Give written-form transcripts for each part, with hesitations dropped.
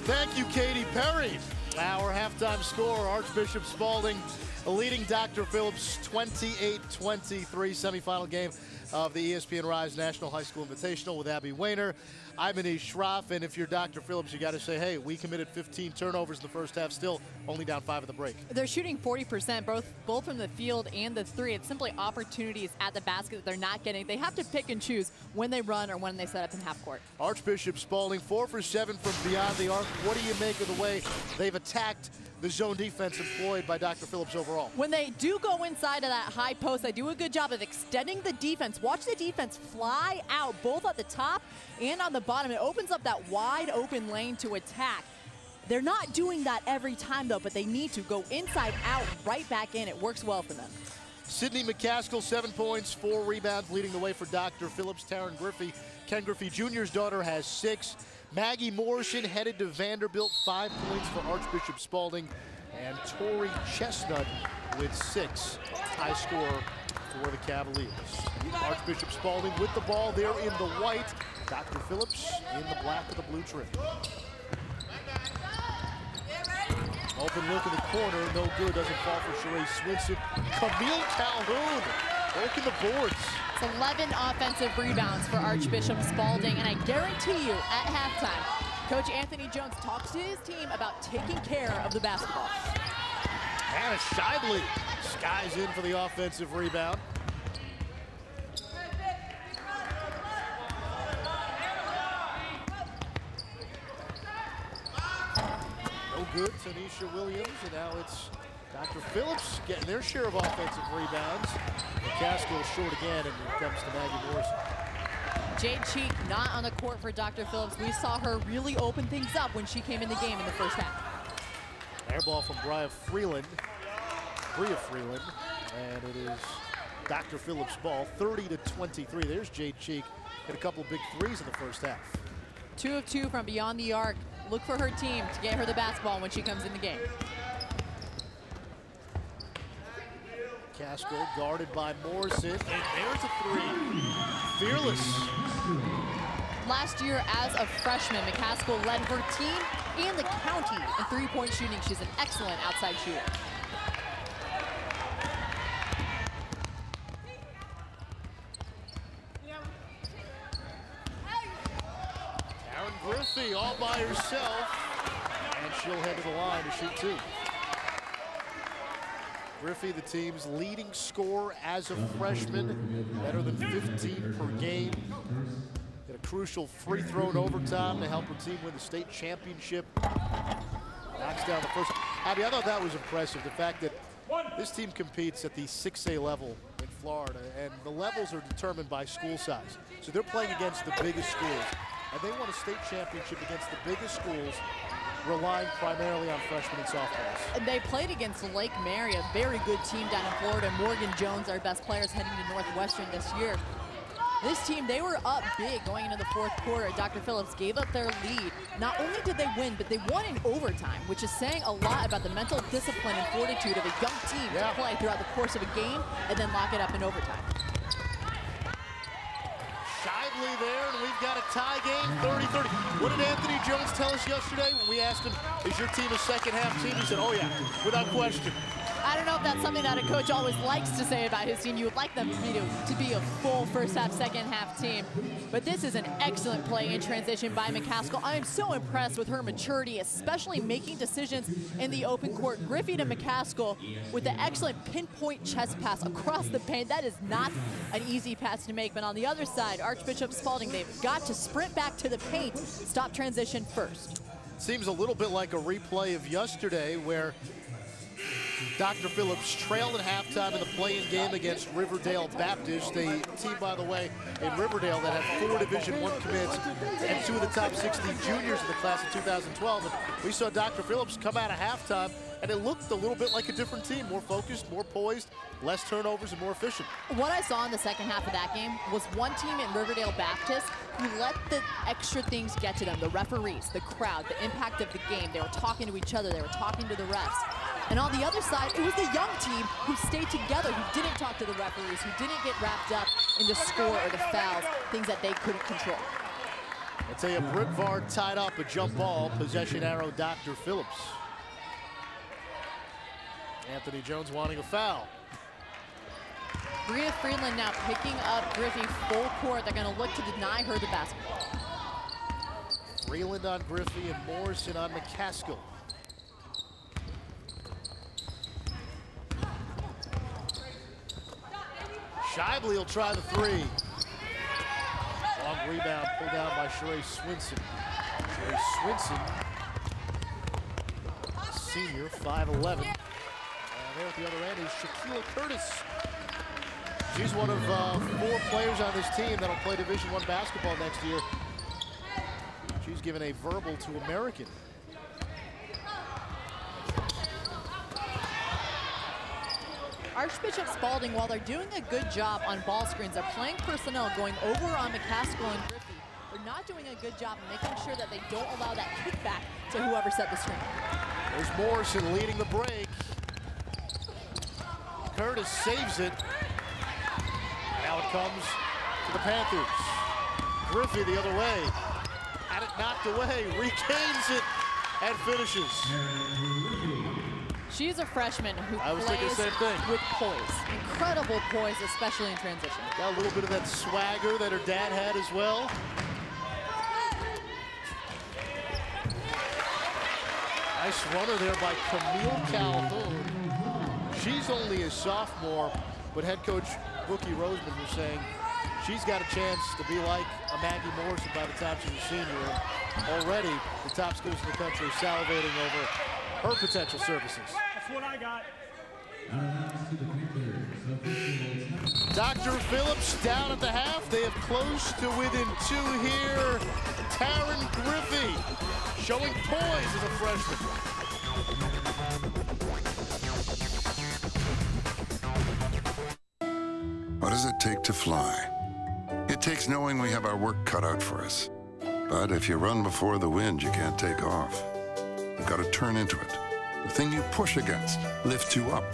Thank you, Katy Perry. Our halftime score, Archbishop Spalding leading Dr. Phillips 28-23, semifinal game of the ESPN Rise National High School Invitational with Abby Wayner. I'm Anish Shroff, and if you're Dr. Phillips, you got to say, hey, we committed 15 turnovers in the first half, still only down 5 at the break. They're shooting 40%, both from the field and the three. It's simply opportunities at the basket that they're not getting. They have to pick and choose when they run or when they set up in half court. Archbishop Spalding 4 for 7 from beyond the arc. What do you make of the way they've attacked the zone defense employed by Dr. Phillips overall? When they do go inside of that high post, they do a good job of extending the defense. Watch the defense fly out, both at the top and on the bottom. It opens up that wide open lane to attack. They're not doing that every time, though, but they need to go inside out, right back in. It works well for them. Sydney McCaskill, 7 points, 4 rebounds, leading the way for Dr. Phillips. Taryn Griffey, Ken Griffey Jr.'s daughter, has 6. Maggie Morrison headed to Vanderbilt, 5 points for Archbishop Spalding. And Tori Chestnut with 6. High score for the Cavaliers. Archbishop Spalding with the ball there in the white. Dr. Phillips in the black with the blue trim. Open look in the corner, no good, doesn't fall for Sheree Swinson. Camille Calhoun working the boards. It's 11 offensive rebounds for Archbishop Spalding, and I guarantee you at halftime, Coach Anthony Jones talks to his team about taking care of the basketball. Hannah Shively skies in for the offensive rebound. No good, Tanisha Williams, and now it's Dr. Phillips getting their share of offensive rebounds. McCaskill short again, and it comes to Maggie Morrison. Jade Cheek not on the court for Dr. Phillips. We saw her really open things up when she came in the game in the first half. Air ball from Bria Freeland, and it is Dr. Phillips' ball, 30-23. There's Jade Cheek, hit a couple of big threes in the first half. 2 of 2 from beyond the arc. Look for her team to get her the basketball when she comes in the game. Caskill guarded by Morrison, and there's a 3. Fearless. Last year as a freshman, McCaskill led her team and the county in three-point shooting. She's an excellent outside shooter. Taryn Griffey all by herself, and she'll head to the line to shoot 2. Griffey, the team's leading scorer as a freshman, better than 15 per game. Hit a crucial free throw in overtime to help her team win the state championship. Knocks down the first. Abby, I thought that was impressive, the fact that this team competes at the 6A level in Florida, and the levels are determined by school size. So they're playing against the biggest schools, and they won a state championship against the biggest schools, relying primarily on freshmen and sophomores. And they played against Lake Mary, a very good team down in Florida. Morgan Jones, our best players heading to Northwestern this year. This team, they were up big going into the fourth quarter. Dr. Phillips gave up their lead. Not only did they win, but they won in overtime, which is saying a lot about the mental discipline and fortitude of a young team to play throughout the course of a game and then lock it up in overtime. Shively there, and we've got a tie game, 30-30. What did Anthony Jones tell us yesterday when we asked him, is your team a second half team? He said, oh yeah, without question. I don't know if that's something that a coach always likes to say about his team. You would like them to be a full first half, second half team. But this is an excellent play in transition by McCaskill. I am so impressed with her maturity, especially making decisions in the open court. Griffey to McCaskill with the excellent pinpoint chest pass across the paint. That is not an easy pass to make. But on the other side, Archbishop Spalding, they've got to sprint back to the paint, stop transition first. Seems a little bit like a replay of yesterday where Dr. Phillips trailed at halftime in the play-in game against Riverdale Baptist, a team, by the way, in Riverdale that had 4 Division I commits and 2 of the top 60 juniors in the class of 2012. And we saw Dr. Phillips come out of halftime, and it looked a little bit like a different team, more focused, more poised, less turnovers, and more efficient. What I saw in the second half of that game was one team in Riverdale Baptist who let the extra things get to them, the referees, the crowd, the impact of the game. They were talking to each other, they were talking to the refs. And on the other side, it was the young team who stayed together, who didn't talk to the referees, who didn't get wrapped up in the score or the fouls, things that they couldn't control. I tell you, Britvar tied up a jump ball, possession arrow, Dr. Phillips. Anthony Jones wanting a foul. Bria Freeland now picking up Griffey full court. They're going to look to deny her the basketball. Freeland on Griffey and Morrison on McCaskill. Shively will try the three. Long rebound pulled down by Sheree Swinson. Sheree Swinson, senior, 5'11". And there at the other end is Shaquilla Curtis. She's one of 4 players on this team that'll play Division I basketball next year. She's given a verbal to American. Archbishop Spalding, while they're doing a good job on ball screens, they're playing personnel going over on McCaskill and Griffey. They're not doing a good job making sure that they don't allow that kickback to whoever set the screen. There's Morrison leading the break. Curtis saves it. Now it comes to the Panthers. Griffey the other way. Had it knocked away, regains it, and finishes. She's a freshman who I was thinking the same thing. With poise. Incredible poise, especially in transition. Got a little bit of that swagger that her dad had as well. Nice runner there by Camille Calhoun. She's only a sophomore, but head coach Brookie Roseman was saying she's got a chance to be like a Maggie Morrison by the time she's a senior. And already, the top schools in the country are salivating over her potential services. That's what I got. Dr. Phillips down at the half. They have closed to within 2 here. Taryn Griffey showing poise as a freshman. What does it take to fly? It takes knowing we have our work cut out for us. But if you run before the wind, you can't take off. You've got to turn into it. The thing you push against lifts you up.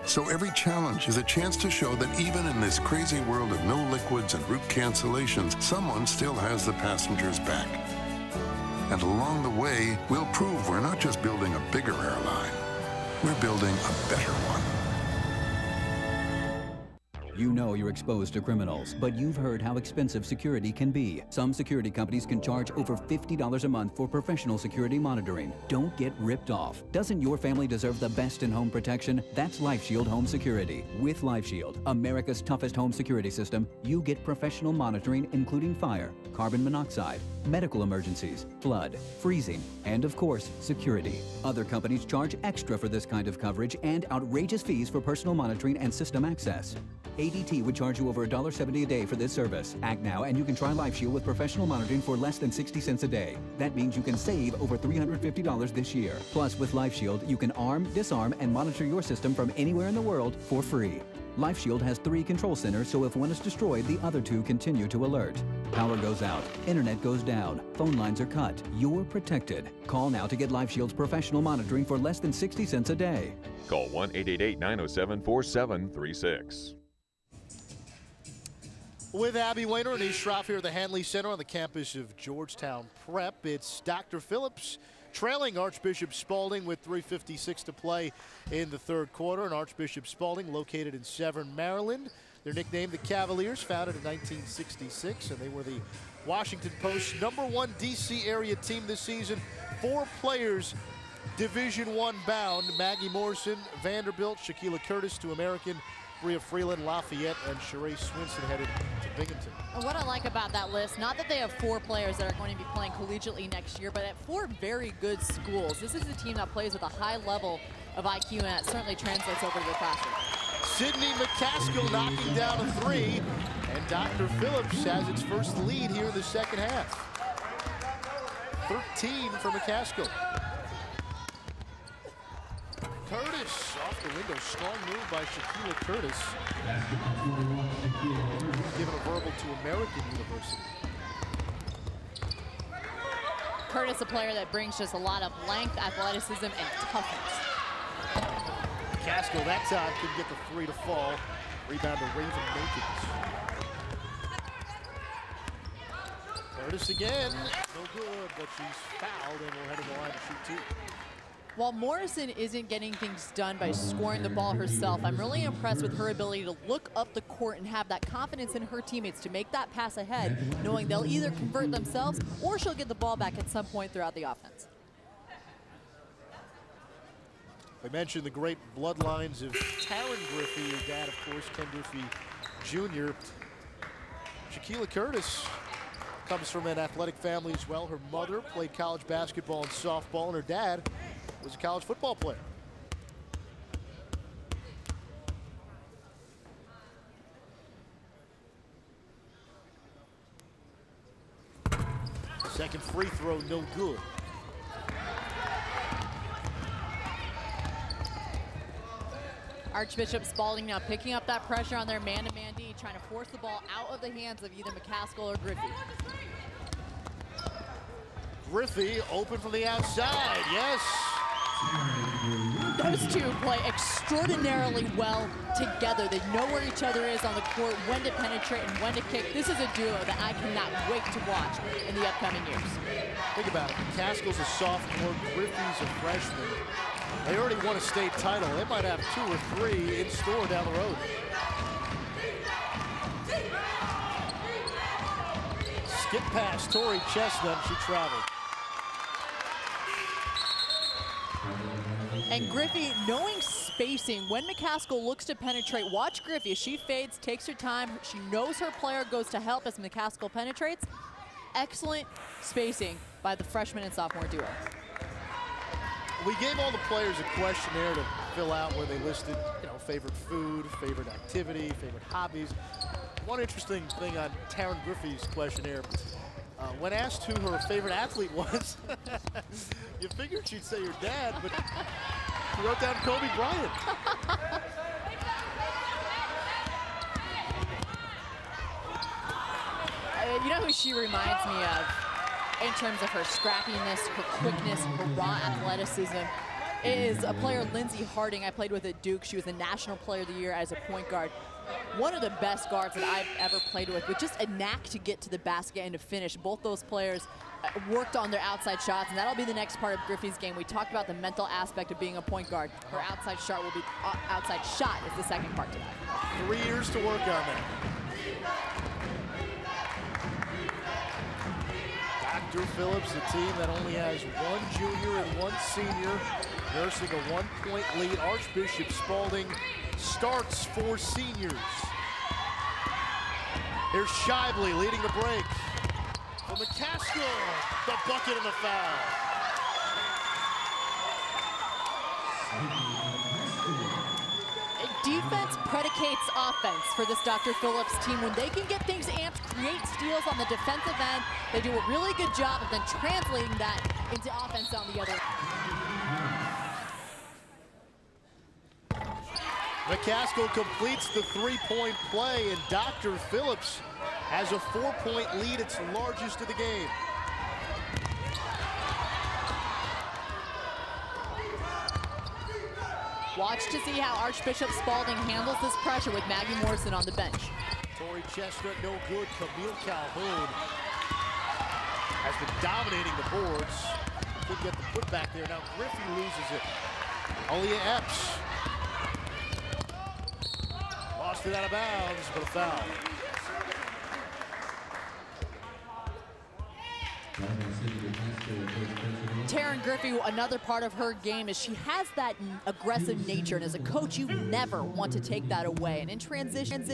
So every challenge is a chance to show that even in this crazy world of no liquids and route cancellations, someone still has the passenger's back. And along the way, we'll prove we're not just building a bigger airline, we're building a better one. You know you're exposed to criminals, but you've heard how expensive security can be. Some security companies can charge over $50 a month for professional security monitoring. Don't get ripped off. Doesn't your family deserve the best in home protection? That's LifeShield Home Security. With LifeShield, America's toughest home security system, you get professional monitoring including fire, carbon monoxide, medical emergencies, flood, freezing, and of course, security. Other companies charge extra for this kind of coverage and outrageous fees for personal monitoring and system access. ADT would charge you over $1.70 a day for this service. Act now and you can try LifeShield with professional monitoring for less than 60 cents a day. That means you can save over $350 this year. Plus, with LifeShield, you can arm, disarm, and monitor your system from anywhere in the world for free. LifeShield has 3 control centers, so if one is destroyed, the other 2 continue to alert. Power goes out, internet goes down, phone lines are cut. You're protected. Call now to get LifeShield's professional monitoring for less than 60 cents a day. Call 1-888-907-4736. With Abby Weiner and East Schroff here at the Hanley Center on the campus of Georgetown Prep, it's Dr. Phillips trailing Archbishop Spalding with 3:56 to play in the third quarter. And Archbishop Spalding, located in Severn, Maryland. They're nicknamed the Cavaliers, founded in 1966, and they were the Washington Post's #1 DC area team this season. 4 players Division I bound: Maggie Morrison, Vanderbilt, Shaquilla Curtis to American, Bria Freeland, Lafayette, and Sheree Swinson headed to Binghamton. And what I like about that list, not that they have 4 players that are going to be playing collegiately next year, but at 4 very good schools. This is a team that plays with a high level of IQ, and that certainly translates over to the classroom. Sydney McCaskill knocking down a 3, and Dr. Phillips has its first lead here in the second half. 13 for McCaskill. Curtis off the window, strong move by Shaquilla Curtis. Given a verbal to American University. Curtis, a player that brings just a lot of length, athleticism, and toughness. McCaskill that time couldn't get the 3 to fall. Rebound to Raven Makins. Curtis again, no good, but she's fouled and will head to the line to shoot 2. While Morrison isn't getting things done by scoring the ball herself, I'm really impressed with her ability to look up the court and have that confidence in her teammates to make that pass ahead, knowing they'll either convert themselves or she'll get the ball back at some point throughout the offense. I mentioned the great bloodlines of Taryn Griffey, her dad, of course, Ken Griffey Jr. Shaquilla Curtis comes from an athletic family as well. Her mother played college basketball and softball, and her dad was a college football player. Second free throw, no good. Archbishop Spalding now picking up that pressure on their man-to-man D, trying to force the ball out of the hands of either McCaskill or Griffey. Griffey open from the outside, yes. Those two play extraordinarily well together. They know where each other is on the court, when to penetrate and when to kick. This is a duo that I cannot wait to watch in the upcoming years. Think about it, McCaskill's a sophomore, Griffey's a freshman. They already won a state title. They might have 2 or 3 in store down the road. Skip past Tori Chestnut, she traveled. And Griffey, knowing spacing, when McCaskill looks to penetrate, watch Griffey as she fades, takes her time. She knows her player goes to help as McCaskill penetrates. Excellent spacing by the freshman and sophomore duo. We gave all the players a questionnaire to fill out where they listed, favorite food, favorite activity, favorite hobbies. One interesting thing on Taryn Griffey's questionnaire, when asked who her favorite athlete was, you figured she'd say your dad, but she wrote down Kobe Bryant. You know who she reminds me of in terms of her scrappiness, her quickness, her raw athleticism? Is a player, Lindsey Harding. I played with at Duke. She was the National Player of the Year as a point guard. One of the best guards that I've ever played with just a knack to get to the basket and to finish. Both those players worked on their outside shots, and that'll be the next part of Griffey's game. We talked about the mental aspect of being a point guard. Her outside shot is the second part to that. 3 years to work on that. Dr. Phillips, the team that only has 1 junior and 1 senior, nursing a 1-point lead. Archbishop Spalding starts for seniors. Here's Shively leading the break. For McCaskill, the bucket and the foul. Defense predicates offense for this Dr. Phillips team. When they can get things amped, create steals on the defensive end, they do a really good job of then translating that into offense on the other. McCaskill completes the 3-point play, and Dr. Phillips has a 4-point lead, its largest of the game. Watch to see how Archbishop Spalding handles this pressure with Maggie Morrison on the bench. Tori Chestnut, no good. Camille Calhoun has been dominating the boards. Couldn't get the putback there. Now Griffey loses it. Aaliyah Epps. Lost it out of bounds, but a foul. Taryn Griffey, another part of her game is she has that aggressive nature, and as a coach, you never want to take that away. And in transitions,